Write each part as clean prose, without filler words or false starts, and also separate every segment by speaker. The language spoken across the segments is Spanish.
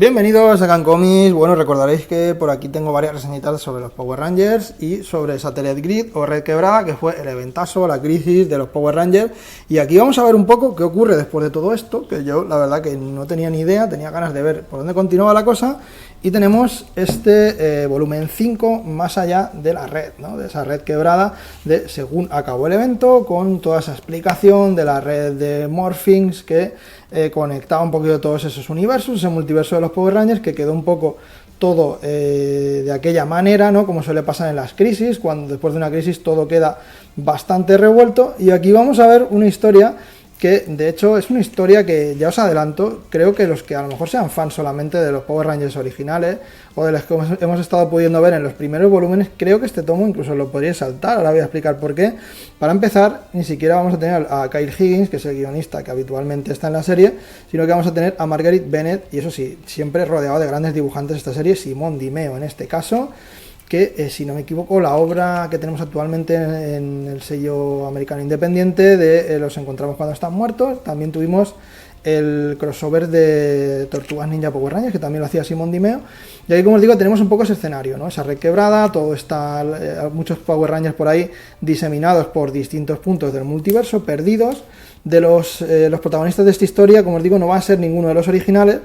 Speaker 1: Bienvenidos a Can Comics. Bueno, recordaréis que por aquí tengo varias reseñitas sobre los Power Rangers y sobre Satellite Grid o Red Quebrada, que fue el eventazo, la crisis de los Power Rangers. Y aquí vamos a ver un poco qué ocurre después de todo esto, que yo la verdad que no tenía ni idea, tenía ganas de ver por dónde continuaba la cosa. Y tenemos este volumen 5 más allá de la red, ¿no? De esa red quebrada, de según acabó el evento, con toda esa explicación de la red de Morphings que conectaba un poquito todos esos universos, ese multiverso de los Power Rangers, que quedó un poco todo de aquella manera, ¿no? Como suele pasar en las crisis, cuando después de una crisis todo queda bastante revuelto. Y aquí vamos a ver una historia que de hecho es una historia que ya os adelanto, creo que los que a lo mejor sean fans solamente de los Power Rangers originales o de los que hemos estado pudiendo ver en los primeros volúmenes, creo que este tomo incluso lo podríais saltar. Ahora voy a explicar por qué. Para empezar, ni siquiera vamos a tener a Kyle Higgins, que es el guionista que habitualmente está en la serie, sino que vamos a tener a Marguerite Bennett, y eso sí, siempre rodeado de grandes dibujantes de esta serie, Simón Di Meo en este caso, que si no me equivoco la obra que tenemos actualmente en el sello americano independiente de Los encontramos cuando están muertos, también tuvimos el crossover de Tortugas Ninja Power Rangers, que también lo hacía Simón Di Meo, y aquí, como os digo, tenemos un poco ese escenario, ¿no? Esa red quebrada, todo está, muchos Power Rangers por ahí diseminados por distintos puntos del multiverso, perdidos. De los protagonistas de esta historia, como os digo, no va a ser ninguno de los originales.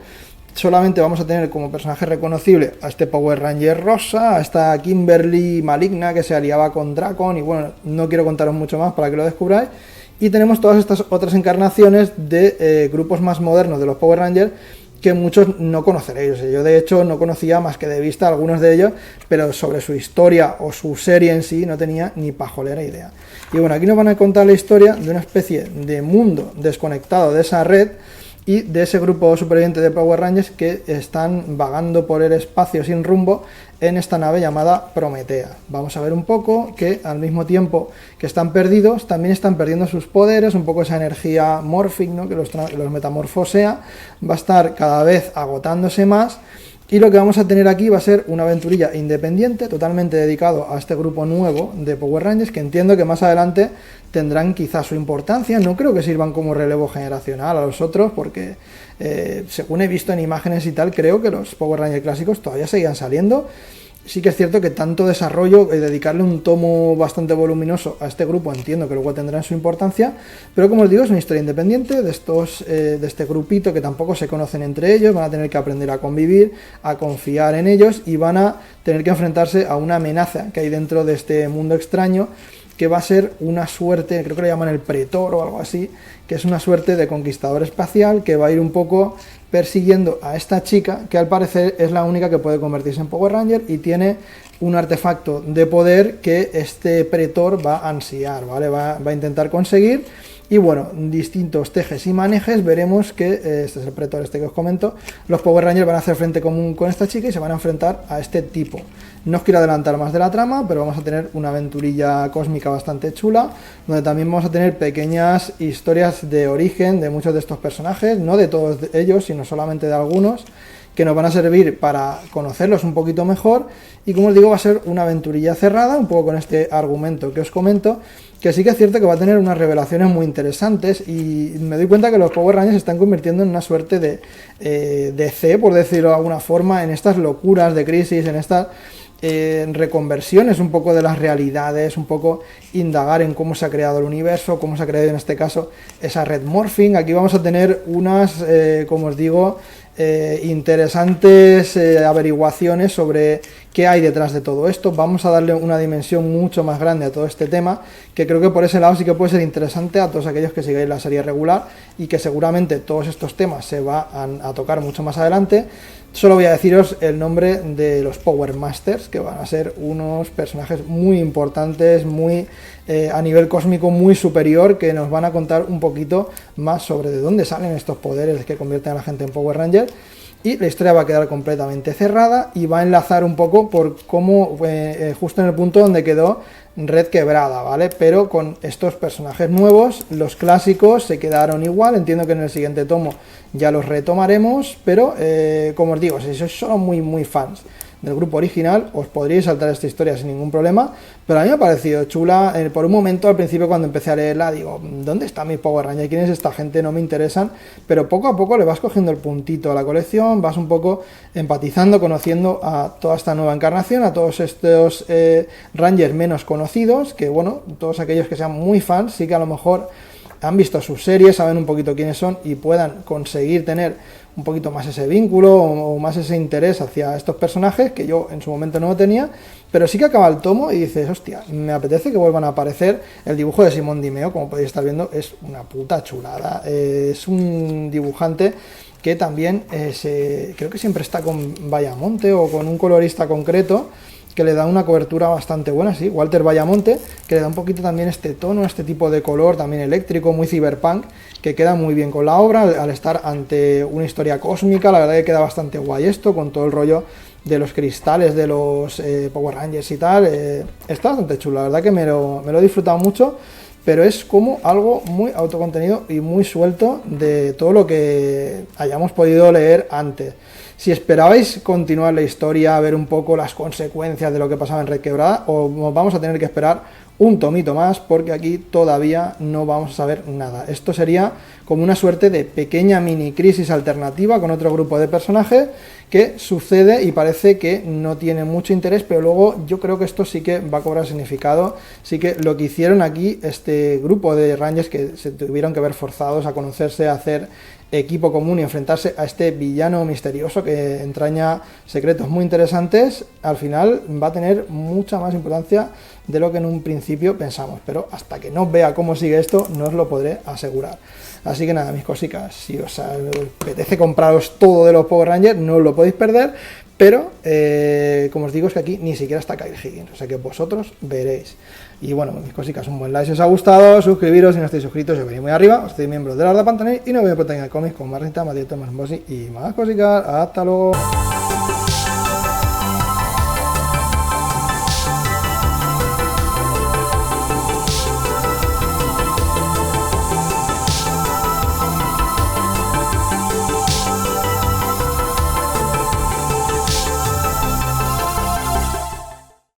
Speaker 1: Solamente vamos a tener como personaje reconocible a este Power Ranger rosa, a esta Kimberly maligna que se aliaba con Dracon, y bueno, no quiero contaros mucho más para que lo descubráis. Y tenemos todas estas otras encarnaciones de grupos más modernos de los Power Rangers que muchos no conoceréis. Yo de hecho no conocía más que de vista algunos de ellos, pero sobre su historia o su serie en sí no tenía ni pajolera idea. Y bueno, aquí nos van a contar la historia de una especie de mundo desconectado de esa red y de ese grupo superviviente de Power Rangers que están vagando por el espacio sin rumbo en esta nave llamada Prometea. Vamos a ver un poco que al mismo tiempo que están perdidos, también están perdiendo sus poderes, un poco esa energía morphing, ¿no? Que los metamorfosea, va a estar cada vez agotándose más. Y lo que vamos a tener aquí va a ser una aventurilla independiente, totalmente dedicado a este grupo nuevo de Power Rangers, que entiendo que más adelante tendrán quizás su importancia. No creo que sirvan como relevo generacional a los otros, porque según he visto en imágenes y tal, creo que los Power Rangers clásicos todavía seguían saliendo. Sí que es cierto que tanto desarrollo, dedicarle un tomo bastante voluminoso a este grupo, entiendo que luego tendrán su importancia, pero como os digo, es una historia independiente de este grupito que tampoco se conocen entre ellos, van a tener que aprender a convivir, a confiar en ellos y van a tener que enfrentarse a una amenaza que hay dentro de este mundo extraño, que va a ser una suerte, creo que le llaman el Pretor o algo así, que es una suerte de conquistador espacial que va a ir un poco persiguiendo a esta chica, que al parecer es la única que puede convertirse en Power Ranger y tiene un artefacto de poder que este Pretor va a ansiar, ¿vale? Va a intentar conseguir. Y bueno, distintos tejes y manejes, veremos que, este es el Pretor este que os comento, los Power Rangers van a hacer frente común con esta chica y se van a enfrentar a este tipo. No os quiero adelantar más de la trama, pero vamos a tener una aventurilla cósmica bastante chula, donde también vamos a tener pequeñas historias de origen de muchos de estos personajes, no de todos ellos, sino solamente de algunos, que nos van a servir para conocerlos un poquito mejor. Y como os digo, va a ser una aventurilla cerrada, un poco con este argumento que os comento, que sí que es cierto que va a tener unas revelaciones muy interesantes, y me doy cuenta que los Power Rangers se están convirtiendo en una suerte de DC, por decirlo de alguna forma, en estas locuras de crisis, en estas reconversiones un poco de las realidades, un poco indagar en cómo se ha creado el universo, cómo se ha creado en este caso esa red morphing. Aquí vamos a tener unas, como os digo, interesantes averiguaciones sobre qué hay detrás de todo esto. Vamos a darle una dimensión mucho más grande a todo este tema, que creo que por ese lado sí que puede ser interesante a todos aquellos que sigáis la serie regular, y que seguramente todos estos temas se van a tocar mucho más adelante. Solo voy a deciros el nombre de los Power Masters, que van a ser unos personajes muy importantes, muy a nivel cósmico muy superior, que nos van a contar un poquito más sobre de dónde salen estos poderes que convierten a la gente en Power Ranger. Y la historia va a quedar completamente cerrada y va a enlazar un poco por cómo, justo en el punto donde quedó Red Quebrada, ¿vale? Pero con estos personajes nuevos, los clásicos se quedaron igual. Entiendo que en el siguiente tomo ya los retomaremos, pero como os digo, si sois solo muy fans del grupo original, os podríais saltar esta historia sin ningún problema, pero a mí me ha parecido chula. Por un momento al principio cuando empecé a leerla digo, ¿dónde está mi Power Ranger? ¿Quién es esta gente? No me interesan, pero poco a poco le vas cogiendo el puntito a la colección, vas un poco empatizando, conociendo a toda esta nueva encarnación, a todos estos Rangers menos conocidos, que bueno, todos aquellos que sean muy fans, sí que a lo mejor han visto sus series, saben un poquito quiénes son y puedan conseguir tener un poquito más ese vínculo o más ese interés hacia estos personajes, que yo en su momento no lo tenía, pero sí que acaba el tomo y dices, hostia, me apetece que vuelvan a aparecer. El dibujo de Simón Dimeo, como podéis estar viendo, es una puta chulada. Es un dibujante que también creo que siempre está con Bayamonte o con un colorista concreto, que le da una cobertura bastante buena, sí, Walter Bayamonte, que le da un poquito también este tono, este tipo de color también eléctrico, muy cyberpunk, que queda muy bien con la obra, al estar ante una historia cósmica. La verdad que queda bastante guay esto, con todo el rollo de los cristales de los Power Rangers y tal. Está bastante chulo, la verdad que me lo he disfrutado mucho, pero es como algo muy autocontenido y muy suelto de todo lo que hayamos podido leer antes. Si esperabais continuar la historia, ver un poco las consecuencias de lo que pasaba en Red Quebrada, os vamos a tener que esperar un tomito más, porque aquí todavía no vamos a saber nada. Esto sería como una suerte de pequeña mini crisis alternativa con otro grupo de personajes que sucede y parece que no tiene mucho interés, pero luego yo creo que esto sí que va a cobrar significado. Sí que lo que hicieron aquí este grupo de Rangers, que se tuvieron que ver forzados a conocerse, a hacer equipo común y enfrentarse a este villano misterioso que entraña secretos muy interesantes, al final va a tener mucha más importancia de lo que en un principio pensamos, pero hasta que no vea cómo sigue esto no os lo podré asegurar. Así que nada, mis cositas, si os apetece compraros todo de los Power Rangers, no os lo podéis perder, pero como os digo, es que aquí ni siquiera está Kyle Higgins, o sea que vosotros veréis. Y bueno, mis cositas, un buen like si os ha gustado, suscribiros si no estáis suscritos, si venís muy arriba, os sois miembros de la Horda Pantanel y no voy a proteger cómics con más renta, más directo, más bossy y más cositas. Hasta luego.